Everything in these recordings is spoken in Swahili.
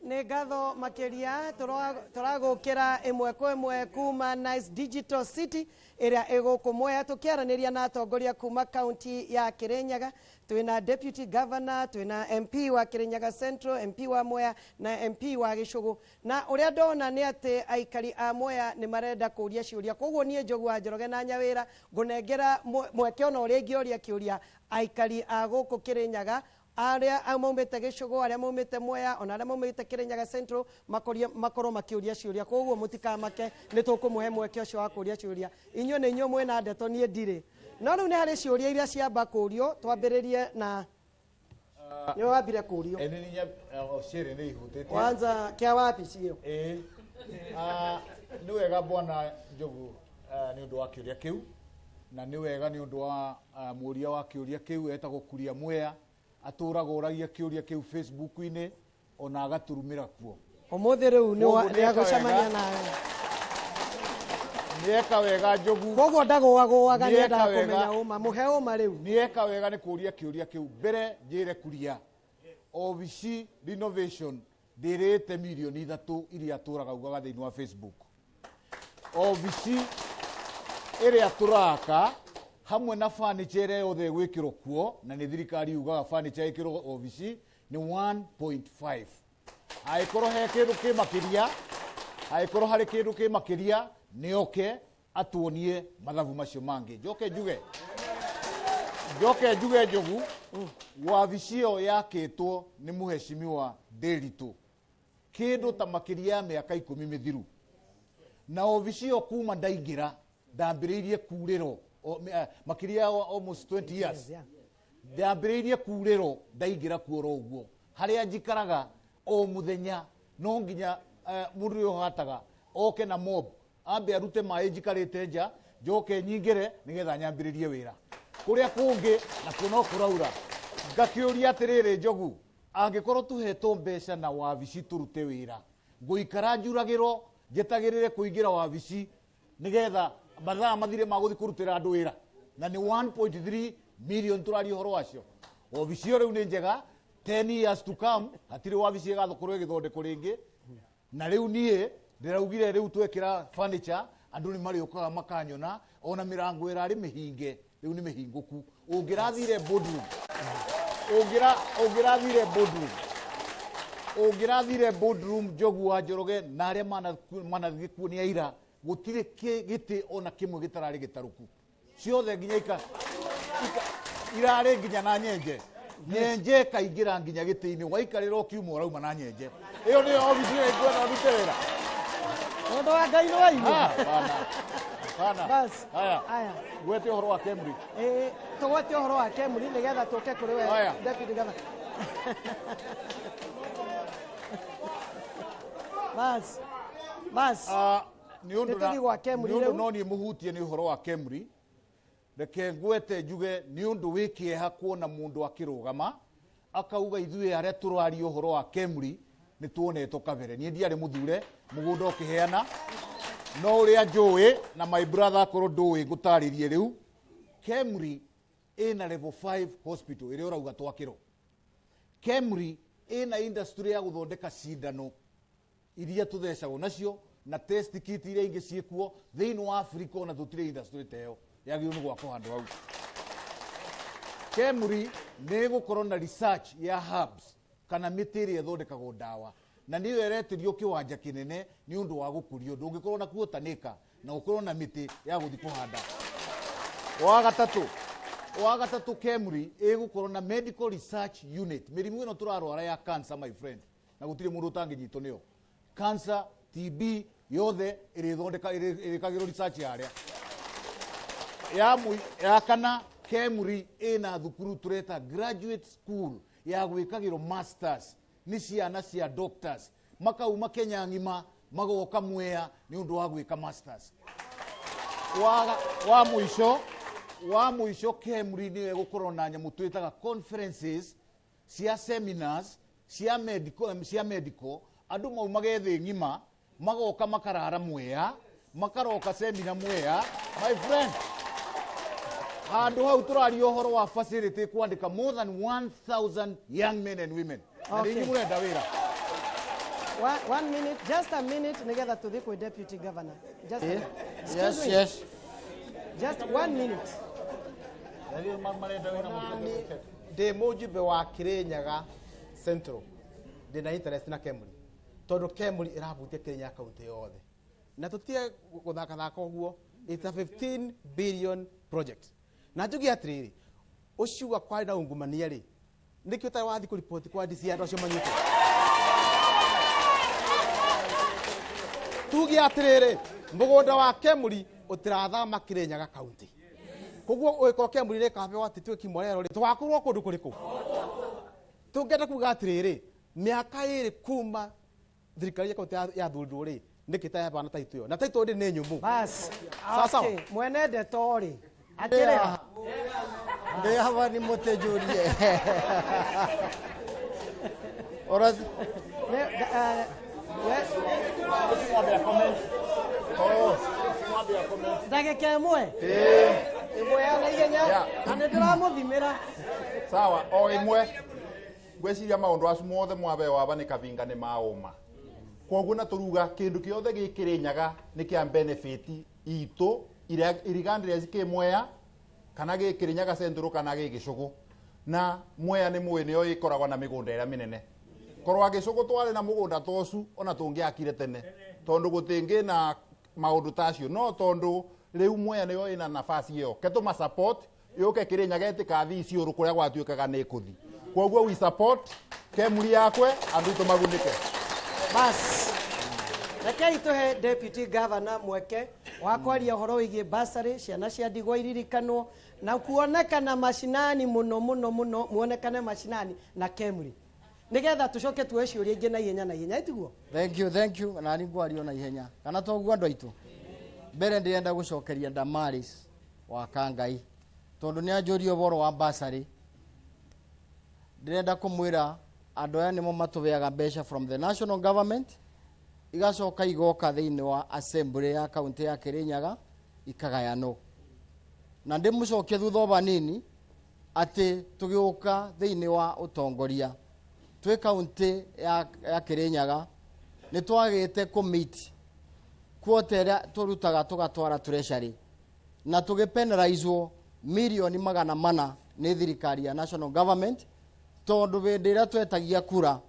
nĩ ngatho makĩria tũragũkĩra ĩmwe kwa ĩmwe kuma Nice Digital City ĩrĩa ĩgũkũ Mwea tũkĩaranĩria na atongoria kuma kaunti ya Kirinyaga. Twĩna Deputy Governor, twĩna MP wa Kirinyaga Central, MP wa Mwea na MP wa Gĩcũgũ. Na ũrĩa ndona nĩ atĩ aikari a Mwea nĩ marenda kũũria ciũria. Koguo niĩ Njogu wa Njoroge na Nyawĩra ngũnengera mweke ona ũrĩa ingĩũria kĩũria aikari a gũkũ Kirinyaga, arĩa maumĩte Gĩcũgũ, arĩa maumĩte Mwea, ona arĩa maumĩte Kirinyaga Central makorwo makĩũria ciũria. Koguo mũtikamake nĩ tũkũmũhe mweke ũcio wa kũũria ciũria. Inyuĩ nĩ inyuĩ mwĩna ndeto, niĩ ndirĩ. No rĩu nĩ harĩ ciũria iria ciamba kũũrio, twambĩrĩrie na nĩ wambire kũũrio. Kwanza kĩa wapi cio? Nĩ wega bwana Njogu nĩ ũndũ wa kĩũria kĩu, na nĩ wega nĩ ũndũ wa mũũria wa kĩũria kĩu etagwo Kuria Mwea, atũraga ũragia kĩũria kĩu Facebook-inĩ ona agaturumĩra kuo. Ũmũthĩ rĩu nĩ agũcemania nawe. Nĩeka wega Njogu. Koguo ndagũagũaga nĩ endaga kũmenya ũma, mũhe ũma rĩu. Nĩeka wega nĩ kũũria kĩũria kĩu. Mbere njĩre Kuria, obici renovation ndĩrĩte mirioni 3 iria atũraga ugaga thĩinĩ wa Facebook. Obici ĩrĩa tũraka hamwe na furniture yothe gwĩkĩrwo kuo, na nĩ thirikari ugaga furniture ĩkĩrwo obici nĩ 1.5. Angĩkorwo he kĩndũ kĩ makĩria, angĩkorwo harĩ kĩndũ kĩ makĩria, nĩoke atuonie mathabu macio mangĩ. Njoke njuge Njogu, wabici ĩyo yakĩtwo nĩ mũheshimiwa Nderitu kĩndũ ta makĩria ya mĩaka 10 mĩthiru, na obici ĩyo kuma ndaingĩra ndambĩrĩirie kurĩrwo makĩria almost 20 years. Ndambĩrĩirie kurĩrwo ndaingĩra kuora ũguo, harĩa njikaraga o mũthenya no nginya mũndũ ũyũ hataga oke na mob ambe arute maĩ njikarĩte nja, njoke nyingĩre nĩgetha nyambĩrĩrie wĩra. Kũrĩa kũngĩ na kuno kũraura, ngakĩũria atĩrĩrĩ Njogu, angĩkorwo tũhetwo mbeca na wabici tũrute wĩra, ngũikara njuragĩrwo njetagĩrĩre kũingĩra wabici nĩgetha mathaa mathire magũthi kũrutĩra andũ wĩra, na nĩ 1.3 million tũraria ũhoro wacio. Wabici ĩyo rĩu nĩ njega, 10 years to come hatirĩ wabici ĩgatũkorwo ĩgĩthondekwo rĩngĩ. Na rĩu niĩ ndĩraugire rĩu twekĩra furniture andũ nĩ marĩũkaga makanyona, ona mĩrango ĩrarĩ mĩhinge rĩu nĩ mĩhingũku. Ũngĩrathire boardroom Njogu wa Njoroge na arĩa manathiĩ kuo nĩ aira, gũtirĩ gĩtĩ ona kĩmwe gĩtararĩ gĩtarũku, ciothe nginya irarĩ nginya na nyenje kaingĩra nginya gĩtĩ-inĩ, waikarĩra ũkiuma ũrauma na nyenje. Ĩyo nĩyo obici ĩkwenda ũrute wĩra. Mũndũ wa Ngai nĩ waigua. Bas. Haya. Gwete ũhoro wa Kemri. Tũgwete ũhoro wa Kemri nĩgetha tũke kũrĩ we Deputy Governor. Bas. Nĩ ũndũ no niĩ mũhutie nĩ ũhoro wa Kemri, reke ngwete njuge nĩ ũndũ wĩ kĩeha kuona mũndũ akĩrũgama akauga ithuĩ arĩa tũraria ũhoro wa Kemri nĩ tuonetwo kabere. Niĩ ndiarĩ mũthure mũgũnda ũkĩheana, no ũrĩa njũĩ na my brother akorwo ndũĩ ngũtarĩrie rĩu. Kemri ĩna level 5 hospital ĩrĩa ũrauga twakĩrwo. Kemri ĩna industry ya gũthondeka cindano iria tũthecagwo nacio na test kit iria ingĩ ciĩkuo thĩinĩ wa Africa, ona tũtirĩ industry ta ĩyo yagĩrĩirwo nĩ gwakwo handũ hau. Kemri nĩ gũkorwo na research ya herbs kana mĩtĩ ĩrĩa ĩthondekagwo ndawa, na nĩyo ĩretĩrio kĩwanja kĩnene nĩ ũndũ wa gũkũrio. Ndũngĩkorwo na kuota nĩka na ũkorwo na mĩtĩ ya gũthiĩ kũhanda. Wa gatatũ Kemri ĩgũkorwo na medical research unit. Mĩrimũ ĩno tũrarwara ya cancer my friend, na gũtirĩ mũndũ ũtangĩnyitwo nĩyo. Cancer, TB yothe ĩrĩkagĩrwo research yarĩa. Ya kana Kemri ĩna thukuru tũreta graduate school ya gwĩkagĩrwo masters, nĩ ciana cia doctors makauma Kenya ng'ima magoka Mwea nĩ ũndũ wa gwĩka masters. Wa mũico Kemri nĩ gũkorwo na nyamũ twĩtaga conferences cia seminars cia medical andũ maumage thĩ ng'ima magoka makarara Mwea, makaroka seminar Mwea my friend. Handũ hau tũraria ũhoro wa facility kwandĩka more than 1,000 young men and women. Na nĩ mũrenda wĩra. One minute, just a minute, together to the Deputy Governor. Just Eh? excuse me. Yes. Just 1 minute. De mujube wa Kirinyaga Central ndina interest na Kemuri tondu Kemuri irabutia Kirinyaga county yothe na tutie guthaka uguo. It's a 15 billion project na njugi atiriri uciuga kwari na ungumania ri nikio ta wathi ku report kwa DC andu acio manyite tugi atiriri mugunda wa Kemuri utirathama Kirinyaga county koguo uiko Kemuri ri kabe wati twiki morero ri twakorwo kundu kuriku tungenda kuga atiriri miaka iri kuma thirikari ya thundu ri nikita ya bana taito yo na taito ndi ni nyumu Bas. Sasa. Okay, mwenende tori. Akira. They have any motejurie. Ora Yes. Ndagika imwe. Imwe ya na igenya. Ane ndiramuthimira. Sawa, o imwe gweciria maundu acu mothe mwabe waba ni kavinga ni mauma koguo na turuga kindu kiothe gikirinyaga ni kia benefit itu irigandire zikimwea kana gikirinyaga central kana gigicugu na mwea ni mwene yo ikoragwa na migunda ira minene korwa gicugu twari na mugunda tocu ona tungiakire tene tondu gutingi na maundu tacio no tondu riu mwea ni yo ina nafasi yo ketuma support yuke Kirinyaga itikathi ciuru kuria gwatuikaga ni kuthi koguo we support Kemuri yakwe andu tumagunike. Bas. Rekei tuhe Deputy Governor mweke wa kwaria horo wigie basari ciana cia ndigwa iririkanwo na kuonekana mashinani muno muonekane mashinani na Kemuri nigetha tucoke tuwe ciuria ingi na ihenya itiguo. Thank you na ningwario na ihenya kana toguo andu aitu mbere ndienda gucokeria Damaris wa Kangai tondu ni anjurio boro wa basari ndirenda kumwira andu aya nimo matubeaga mbeca from the national government igacoka igoka thiini wa assembly ya county ya Kirinyaga ikagayano na ndimucokie thutha banini ati tugiuka thiini wa utongoria twi county ya Kirinyaga ni twagite commit kuotera turutaga tugatwara treasury na tugipenalizewo milioni 400 ni thirikari ya national government tondu bindira twetagia kura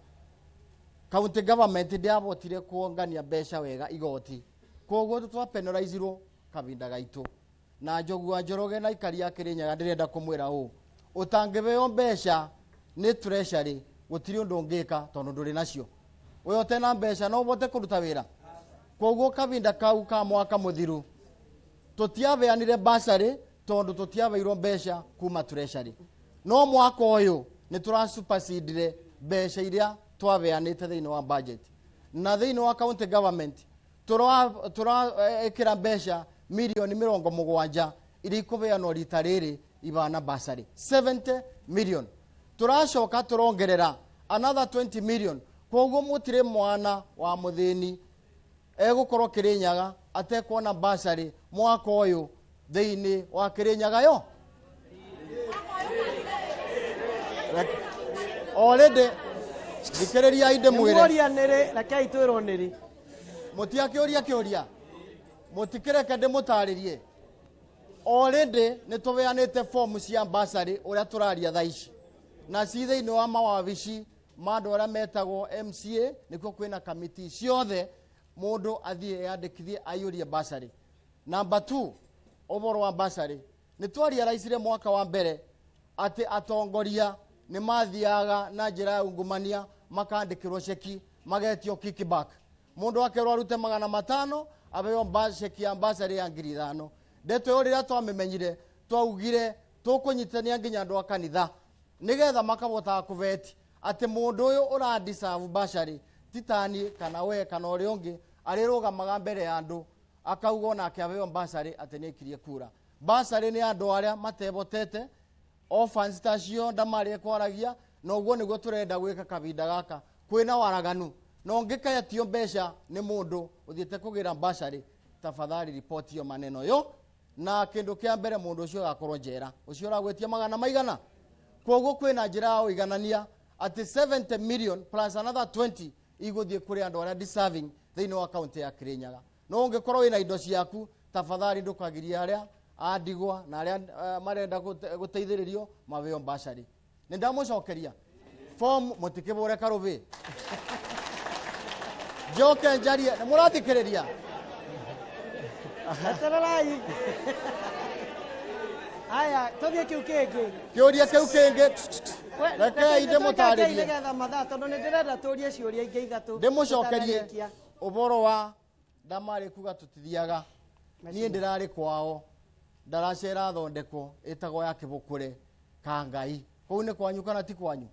county government ndiabotire kuongania mbeca wega igoti koguo twapenalizirwo kabinda gaitu na Njogua Njoroge na ikari ya Kirinyaga ndirenda kumwira utangibeo mbeca ni treasury gutiri undu ngika tondu nduri nacio uyo tena mbeca no bote kuruta wira koguo kabinda kau ka mwaka muthiru tutiabeanire basari tondu tutiabeirwo mbeca kuma treasury no mwaka uyu ni turasupersedire mbeca iria twabeanite thiini wa budget na thiini wa county government ekira mbeca milioni 70 iria ikubeanwo rita riri ibana basari 70 million turacoka turongerera another 20 million koguo mutire mwana wa muthini egukorwo Kirinyaga atekuona basari mwaka uyu thiini wa Kirinyaga yo already dikiriria inde mwire muria nere rekei twirwo niri mutiakioria kioria mutikireke ndimutaririe already nitubeanite form cia basari uria turaria thaici na ci thiini wa mawabici mandu aria metagwo MCA nikuo kwina committee ciothe mundu athie yandikithie ayurie basari. Number 2 oboro wa basari nitwaria raisire mwaka wa mbere ati atongoria ni mathiaga na njira ya ungumania makandikirwo ceki magetio kickback mundu akerwo arute 500 abeo ceki ya basari ya 5,000 ndeto yorira twamenyire twaugire tukunyitania nginya andu akanitha nigetha makabota kuveti ati mundu uyu uradiserve basari titani kana we kana uri ungi arirugamaga mbere ya andu akauga nake abeo basari ati nikirie kura basari ni andu aria matebotete offense tacio ndamari kwaragia noguo niguo turenda gwika kabinda gaka kwina waraganu no ngikaya tio mbeca ni mundu uthiete kugira basari tafadhali report yo maneno yo na kindu kia mbere mundu ucio gakorwo njera ucio uragwetia magana maigana koguo kwina njira ya uiganania ati 70 million plus another 20 igũthiĩ kũrĩ andũ arĩa deserving thĩinĩ wa kaunti ya Kirinyaga. No ũngĩkorwo wĩna indo ciaku, tafadhali ndũkagirie arĩa a ndigwa na arĩa marenda gũteithĩrĩrio mabeo bursary. Nĩ ndamũcokeria form mũtikĩbũre karũbĩ. Njoke njarie, nĩ mũrathikĩrĩria? Etererai. Aya, tũthiĩ kĩu kĩngĩ. Kĩũria kĩu kĩngĩ. Rekei ndĩmũtarĩrie. Nĩgetha mathaa tondũ nĩ ndĩrenda tũrie ciũria ingĩ ithatũ. Ndĩmũcokerie ũboro wa ndamarĩ kuga tũtithiaga. Niĩ ndĩrarĩ kwao. Ndaracera thondeko ĩtagwo ya Kĩbũkũre Kangai. Kũu nĩ kwanyu kana ti kwanyu?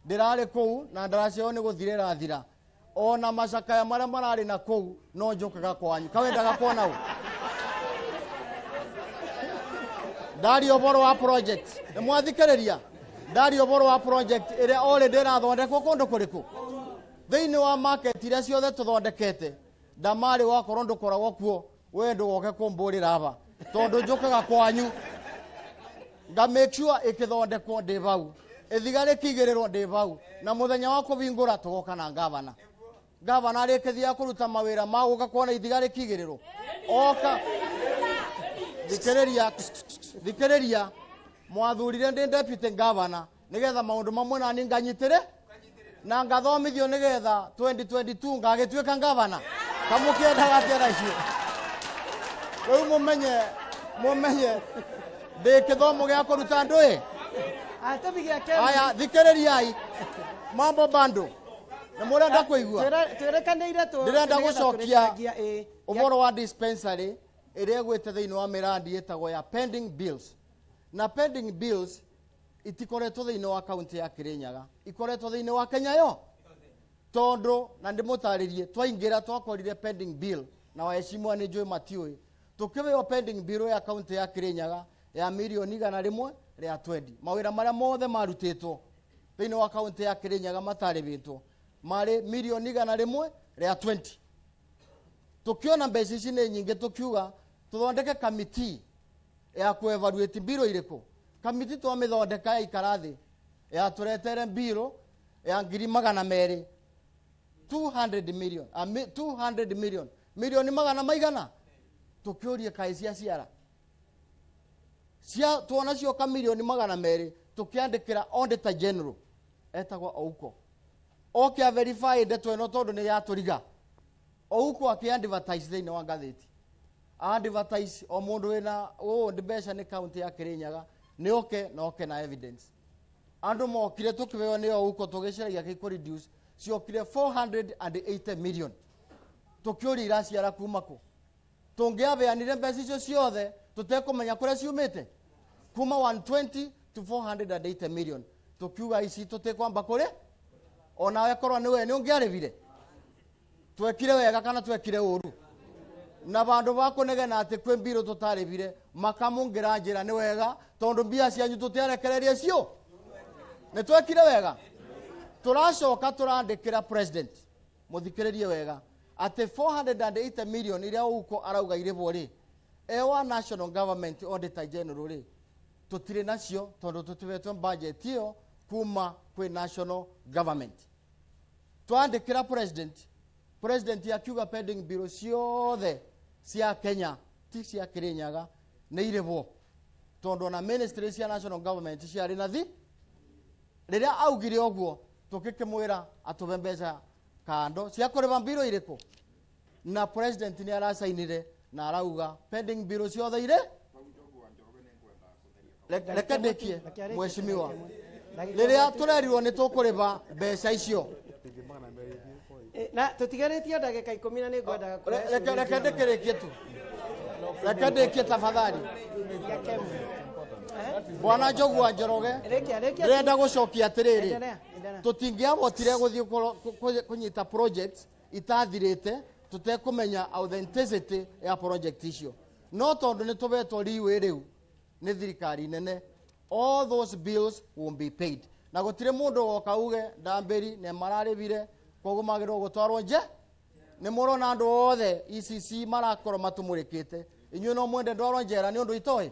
Ndĩrarĩ kũu na ndaraceo nĩ gũthira ĩrathira. Ona macakaya marĩa mararĩ na kũu no njokaga kwanyu. Kawendaga kuona ũ? Ndari ũboro wa project. Nĩ mwathikĩrĩria? Ndari ũboro wa project ĩrĩa already ĩrathondekwo kũndũ kũrĩkũ? Thĩinĩ wa market iria ciothe tũthondekete. Ndamarĩ wakorwo ndũkoragwo kuo, we ndũgoke kũmbũrĩra aba. Tondũ njokaga kwanyu. Nga make sure ĩkĩthondekwo ndĩ bau. Ĩthigara ĩkĩigĩrĩrwo ndĩ bau. Na mũthenya wa kũbingũra tũgoka na ngavana. Ngavana arĩkĩthia kũruta mawĩra ma gũka kuona ithigara ĩkĩigĩrĩrwo. Oka. Thikĩrĩria. Mwathurire ndĩ deputy ngavana nĩgetha maũndũ mamwe nani nganyitĩre na ngathomithio nĩgetha 2022 ngagĩtuĩka ngavana. Kamũkĩendaga atĩa icio? Rĩu mũmenye ndĩ kĩthomo gĩa kũruta ndũĩ. Aya, thikĩrĩriai. Mambo bando. Nĩ mũrenda kũigua? Ndĩrenda gũcokia ũboro wa dispensary ĩrĩa ĩgwĩte thĩinĩ wa mĩrandi ĩtagwo ya pending bills. Na pending bills itikoretwo thĩinĩ wa kaunti ya Kirinyaga, ikoretwo thĩinĩ wa Kenya yo. Tondũ na ndĩmũtarĩrie twaingĩra twakorire pending bill na waheshimiwa nĩ njũĩ matiũĩ. Tũkĩbeo pending bill ya kaunti ya Kirinyaga ya milioni 100 rĩa 20. Mawĩra marĩa mothe marutĩtwo thĩinĩ wa kaunti ya Kirinyaga matarĩbĩtwo marĩ milioni 100 rĩa 20. Tukiona mbeca ici nĩ nyingĩ tukiuga tuthondeke committee ya ku-evaluate bill irĩkũ. Committee twamĩthondeka ya ikarathi ya turetere bill ya 200 200 million 200 million milioni magana maigana tukiuria kaĩ cia ciara cia tuona cioka milioni magana merĩ tukiandĩkĩra auditor general etagwo Ouko oke verify ndeto ĩno tondũ nĩ yatũriga. Ouko akĩ-advertise thĩinĩ wa ngathĩti. Advertise o mũndũ wĩna mbeca nĩ kaunti ya Kirinyaga nĩ oke na evidence. Andũ mokire tũkĩbeo nĩ Ouko tũgĩcaragia gĩkũ-reduce ciokire 480 million. Tũkĩũria iraciara kuma kũ? Tũngĩabeanire mbeca icio ciothe tũtekũmenya kũrĩa ciumĩte. Kuma 120 to 480 million. Tũkiuga ici tũtekwamba kũrĩ? Ona wekorwo nĩ we nĩ ũngĩarĩbire. Twekire wega kana twekire ũru? Na bandu bakũnegena atĩ kwĩ mbirũ tũtarĩbire makamũngĩra njĩra nĩ wega tondũ mbia cianyu tũtiarekereria cio. Nĩ twekire wega. Tũracoka tũrandĩkĩra president mũthikĩrĩrie wega atĩ 480 million iria Ouko arauga irĩbwo rĩ ewa national government auditor general rĩ tũtirĩ nacio tondũ tũtibetwo budget ĩyo kuma kwĩ national government. Twandĩkĩra president akiuga pending bill ciothe cia Kenya ti cia Kirinyaga nĩ irĩbwo tondũ na ministry cia national government ciarĩ na thi. Rĩrĩa augire ũguo tũkĩkĩmwĩra atũbe mbeca kando cia kũrĩba bill irĩkũ na president nĩ arasainire na arauga pending bill ciothe irĩ. Reke ndĩkie mheshimiwa. Rĩrĩa tũrerirwo nĩ tũkũrĩba mbeca icio na tũtigarĩtie ndagĩka 10 na nĩ ngwendaga kũrĩa. Reke ndĩkĩrĩkie tu. Reke ndĩkie tafadhali. Bwana Njogua Njoroge ndĩrenda gũcokia atĩrĩrĩ tũtingĩahotire gũthiĩ kũnyita projects itathirĩte tũtekũmenya authenticity ya project icio. No tondũ nĩ tũbetwo riwe rĩu nĩ thirikari nene all those bills will be paid. Na gũtirĩ mũndũ woka uge ndambĩri nĩ mararĩbire koguo magĩrĩirwo gũtwarwo nje. Nĩ mũrona andũ othe ECC marakorwo matũmũrĩkĩte. Inyuĩ no mwende ndwarwo njera nĩ ũndũ itoĩ.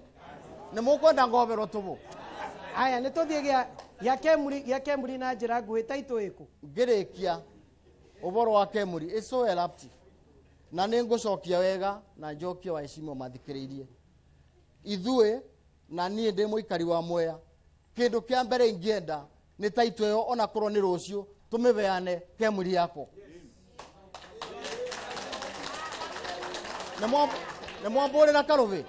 Nĩ mũkwenda ngoberwo tũbũ. Aya nĩ tũthiĩ gĩa Kemuri na njĩra nguhĩ ta itũ ĩkũ. Ngĩrĩkia Uboro wa Kemuri is so eruptive. Na ningucokia wega na njokie wa heshima mathikiririe. Ithue na niĩ ndĩ mũikari wa Mwea. Kĩndũ kĩa mbere ingĩenda nĩ taitũ ĩyo ona korwo nĩ rũciũ tũmĩbeane Kemuri yako. Nĩ mwambũrĩra karũbĩ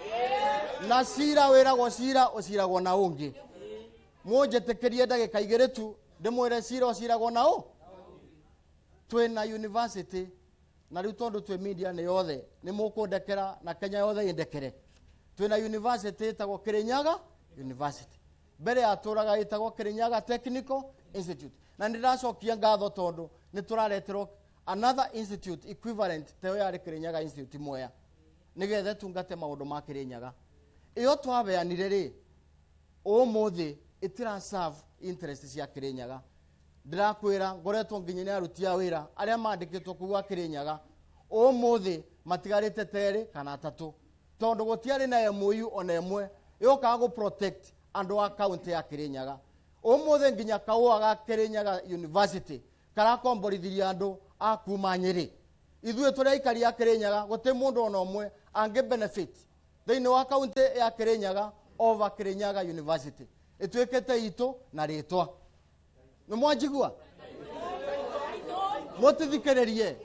na cira wĩragwo cira ũciragwo na ũngĩ. Mũnjĩtĩkĩrie ndagĩka igĩrĩ tu ndĩmwĩre cira ũciragwo na ũ. Twĩna university na rĩu tondũ twĩ media nĩ yothe nĩ mũkũndekera na Kenya yothe ĩndekere. Twĩna university ĩtagwo Kirinyaga University. Mbere yatũraga ĩtagwo Kirinyaga Technical Institute. Na nĩndĩracokia ngatho tondũ nĩ tũrareterwo another institute equivalent teo yarĩ Kirinyaga Institute Mwea. Nĩgetha tungate maũndũ ma Kirinyaga. Ĩyo twabeanire rĩ ũmũthĩ ĩtira serve interest cia Kirinyaga. Ndĩrakwĩra ngoretwo nginya nĩ aruti a wĩra arĩa mandĩkĩtwo kuga Kirinyaga ũmũthĩ matigarĩte terĩ kana atatũ tondũ gũtiarĩ na MOU ona ĩmwe yokaga gũ protect andũ a county ya Kirinyaga. Ũmũthĩ nginya kaũa ga Kirinyaga University karakomborithiria andũ a kuma Nyĩrĩ. Ithuĩ tũrĩa aikari ya Kirinyaga gũtĩ mũndũ ona ũmwe angĩ benefit thĩinĩ wa county ya Kirinyaga over Kirinyaga University. Ĩtuĩkĩte itũ na rĩtwa. Nĩ mwanjigua? Mũtithikĩrĩrie.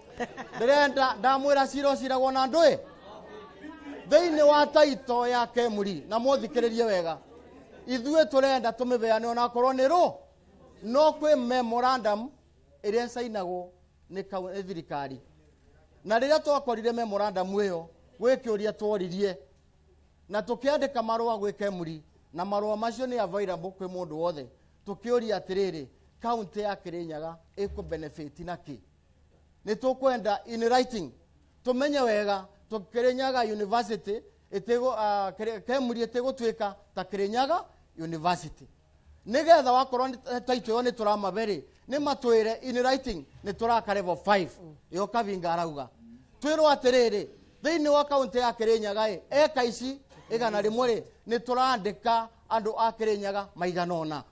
Ndĩrenda ndamwĩra cira ũciragwo na andũ thĩinĩ wa taito ya Kemuri na mũthikĩrĩrie wega. Ithuĩ tũrenda tũmĩbeane ona korwo nĩ rũ no kwĩ memorandum ĩrĩa sainagwo nĩ thirikari. Na rĩrĩa twakorire memorandum ĩyo gwĩ kĩũria tworirie na tũkĩandĩka marũa gwĩ Kemuri na marũa macio nĩ available kwĩ mũndũ wothe. Tũkĩũria atĩrĩrĩ county ya Kirinyaga ĩkũ benefit na kĩ. Nĩ tũkwenda in writing tũmenye wega Kirinyaga University Kemuri ĩtĩgũtuĩka ta Kirinyaga University. Nĩgetha wakorwo taito ĩyo nĩ tũramabere nĩ matwĩre in writing nĩ tũraka level 5 ĩyo Kavinga arauga. Twĩrwo atĩrĩrĩ thĩinĩ wa county ya Kirinyaga eka ici igana rĩmwe rĩ nĩ tũrandĩka andũ a Kirinyaga maigana ũna.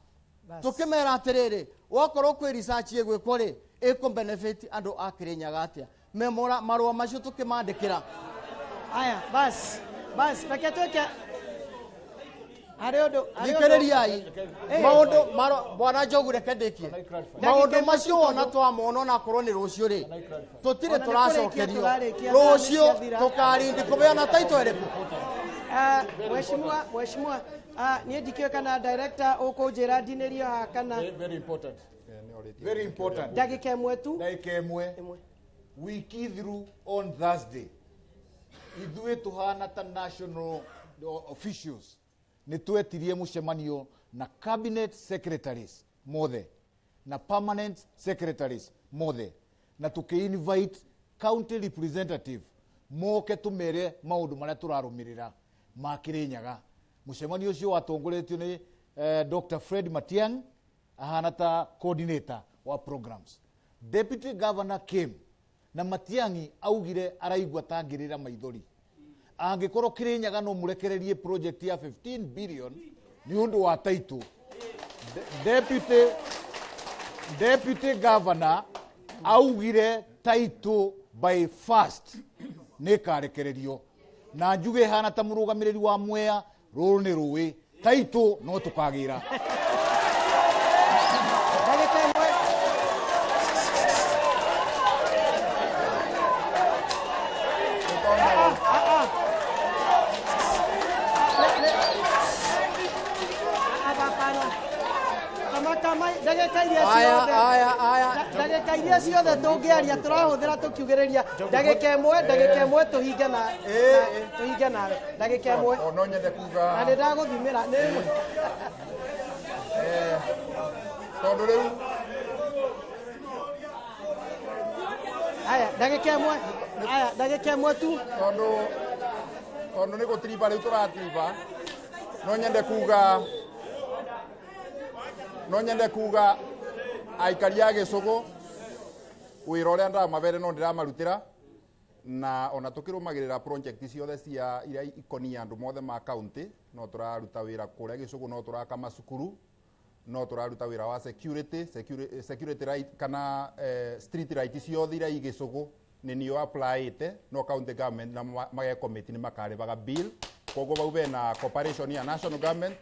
Tũkĩmera atĩrĩrĩ wakorwo kwĩ research ĩgwĩkwo rĩ ĩkũ benefit andũ a Kirinyaga atĩa. Marũa macio tũkĩmandĩkĩra. Aya bas reke tweke harĩ ũndũ thikĩrĩriai maũndũ bwana Njogu reke ndĩkie maũndũ macio wona twamona na korwo nĩ rũciũ rĩ tũtirĩ tũracokerio rũciũ tũkarindi kũbeana taito ĩrĩkũ. Mheshimiwa niĩ ndikĩũĩ kana director ũkũnjĩra ndinĩrio haha kana Very important. ndagĩka ĩmwe tu. Ndagĩka ĩmwe. Wiki through on Thursday. Ithuĩ tũhana ta national officials. Nĩ twetirie mũcemanio na cabinet secretaries mothe na permanent secretaries mothe na tũkĩ-invite county representative moke tũmere maũndũ marĩa tũrarũmĩrĩra ma Kirinyaga. Mũcemanio ũcio watongoretio nĩ Dr. Fred Matiang'i ahana ta coordinator wa programs. Deputy Governor came na Matiang'i augire araigua tangĩrĩra maithori. Angĩkorwo Kirinyaga no mũrekererie project ya 15 billion nĩ ũndũ wa taito. Deputy Governor augire taito by first nĩ karekererio. Na njuge hana ta mũrũgamĩrĩri wa Mwea rũrũ nĩ rũĩ taito no tũkagĩra. ndagĩka iria ciothe tũngĩaria tũrahũthĩra tũkiugĩrĩria ndagĩka ĩmwe tũhinge nawe ndagĩka ĩmwe no nyende kuga na nĩndagũthimĩra nĩ ĩmwe tondũ rĩu ndagĩka ĩmwe tu tondũ nĩ gũtiriba rĩu tũratiriba no nyende kuga aikari a Gĩcũgũ wĩra ũrĩa ndamabere no ndĩramarutĩra na ona tũkĩrũmagĩrĩra project ciothe cia iria ikonia andũ mothe ma county no tũraruta wĩra kũrĩa Gĩcũgũ no tũraka macukuru no turaruta wira wa security right kana street right ciothe iria igicugu ni nio applyite no county government na mage committee ni makaribaga bill koguo bau bena cooperation ya national government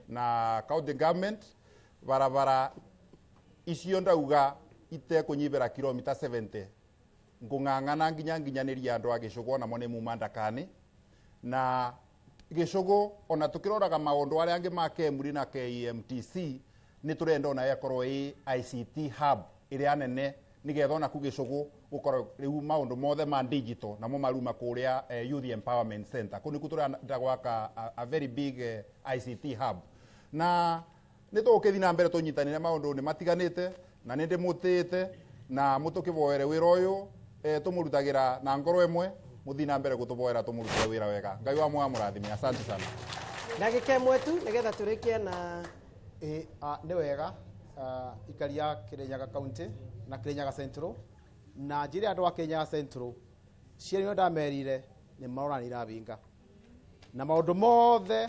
na county government barabara icio ndauga ite kunyibera kilomita 70 ngung'ang'ana nginyaniria andu agicugu namo ni mumandakani na gicugu ona tukiroraga maundu aria angi ma Kemuri na KMTC ni turenda ona yakorwo ICT hub iria nene nigetha ona ku gicugu gukorwo riu maundu mothe ma digital namo maruma kuria youth empowerment center kuni kuturenda gwaka a very big ICT hub na nitukithi na mbere tunyitanire maundu ni matiganite na nindi mutite na mutukiboere wira uyu tumurutagira na ngoro imwe muthi na mbere gutuboera tumurutire wira wega ngai wa mwa murathimi asante sana ndagika imwe tu nigetha turikie na ni wega ikaria Kirinyaga county na Kirinyaga Central na njire andu a Kirinyaga Central cienyo ndamerire ni maroranira binga na maundu mothe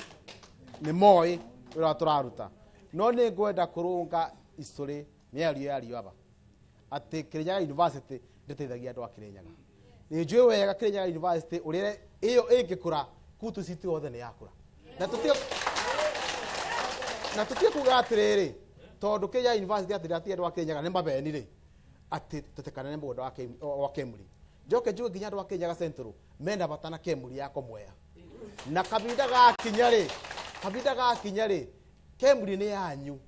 ni moi wira turaruta no ni ngwenda kurunga history miario ya riaba ati Kirinyaga University nditeithagia andu a Kirinyaga ni njue wega Kirinyaga University urire iyo ingikura kutu city othe ni yakura na tutie kuga atiriri tondu Kirinyaga University atiri andu a Kirinyaga ni mabenire ati tutekana ni mundu wa Kemuri njoke njue nginya andu a Kirinyaga Central menda batana Kemuri yako mwea na kabinda gakinyari Kemuri ni yanyu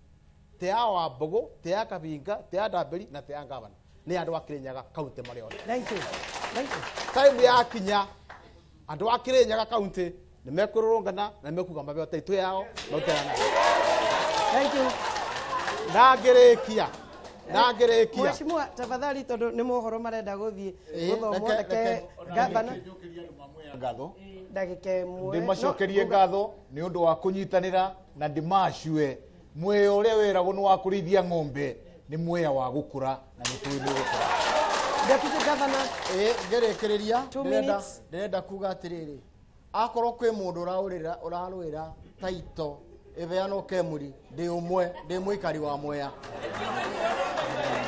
te ya Wambugu te ya Kabinga te ya Ndambiri na te ya Ngavana ni andu a Kirinyaga county mari othe thank you time ya kinya andu a Kirinyaga county ni mekurungana na mekuga mabe otaitu yao noterana thank you nagerekia Mheshimiwa tafadhali tondu ni mohoro marenda guthie guthomwo reke gavana ngatho ndagika imwe ndimacokerie ngatho ni undu wa kunyitanira na ndimacue mwea uria weragwo ni wa kurithia ng'ombe ni mwea wa gukura na nitwini gukura deputy governor ngerekereria 2 minutes ndirenda kuga atiriri akorwo kwi mundu urarwira taito ibeano Kemuri ndi umwe ndi mwikari wa mwea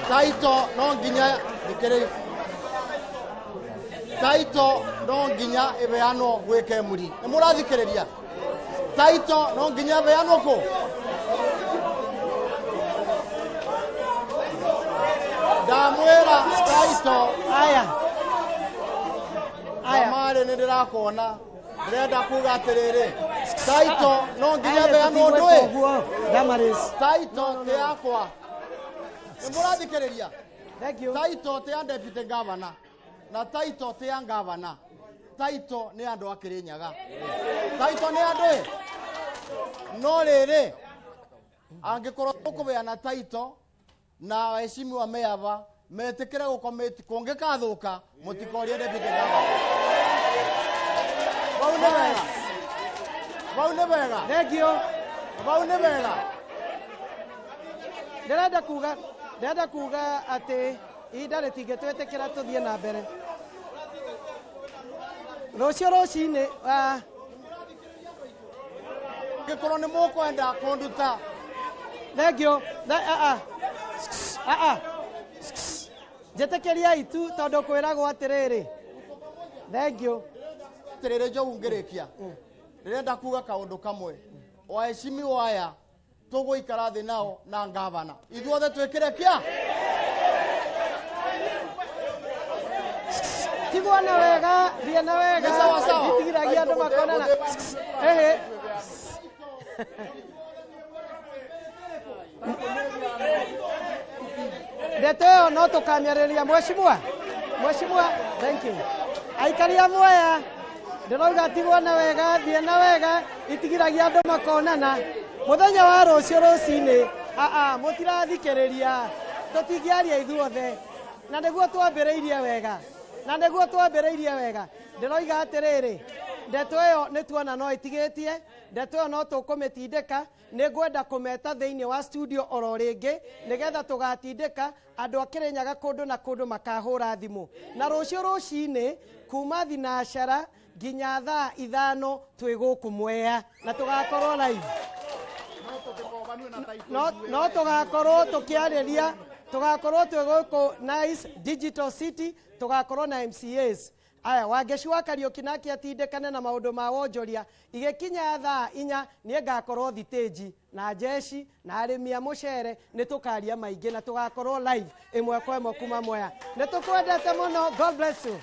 taito no nginya nikere taito no nginya ibeano gwe Kemuri ni murathikereria taito no nginya ibeano ko ndamwira taito aya mare ni ndirakona ndirenda kuga atiriri taito no nginya beano ndwe Damaris taito te yakwa ni murathikereria thank you taito te ya deputy governor na taito te ya governor taito ni andu a Kirinyaga taito ni andu no riri angikorwo tukubeana taito na waheshimiwa meyava metikire gukomiti kungikathuka mutikorie deputy governor Vau ne vega. thank you Vau ne vega. ndirenda kuga ati ihinda ritingetwetikira tuthie na mbere rucio rucini Gikorwo ni mukwenda kunduta thank you njetekeriai tu tondu kwiragwo atiriri thank you tirire njogu ngirikia ndirenda kuga kaundu kamwe waheshimiwa aya tuguikara thi nao na ngavana ithuothe twikire kia tigwana wega thiena wega itigiragia andu makonana ehe ndeto ĩyo no tũkamĩarĩrĩria mheshimiwa thank you aikaria Mwea ndĩrauga tigwana wega thiena wega itigiragia andũ makonana mũthenya wa rũciũ rũcinĩ mũtirathikĩrĩria tũtingĩaria ithuothe na nĩguo twambĩrĩirie wega ndĩroiga atĩrĩrĩ ndeto ĩyo nĩ tuona no ĩtigĩtie ndeto ĩyo no tũkũmĩtindĩka nĩ ngwenda kũmeta thĩinĩ wa studio oro rĩngĩ nĩgetha tũgatindĩka andũ a Kirinyaga kũndũ na kũndũ makahũra thimũ na rũciũ rũcinĩ kuma thinacara nginya thaa 5 twĩ gũkũ Mwea na tũgakorwo live no tugakorwo tukiariria tugakorwo twi guku Nice Digital City tugakorwo na MCAs aya Wangeci wa Kariuki nake atindekane na maundu ma wonjoria igikinya thaa 4 nie ngakorwo thiteji na jeshi na arimi a mucere ni tukaria maingi na tugakorwo live imwe kwa imwe kuma Mwea ni tukwendete muno. God bless you.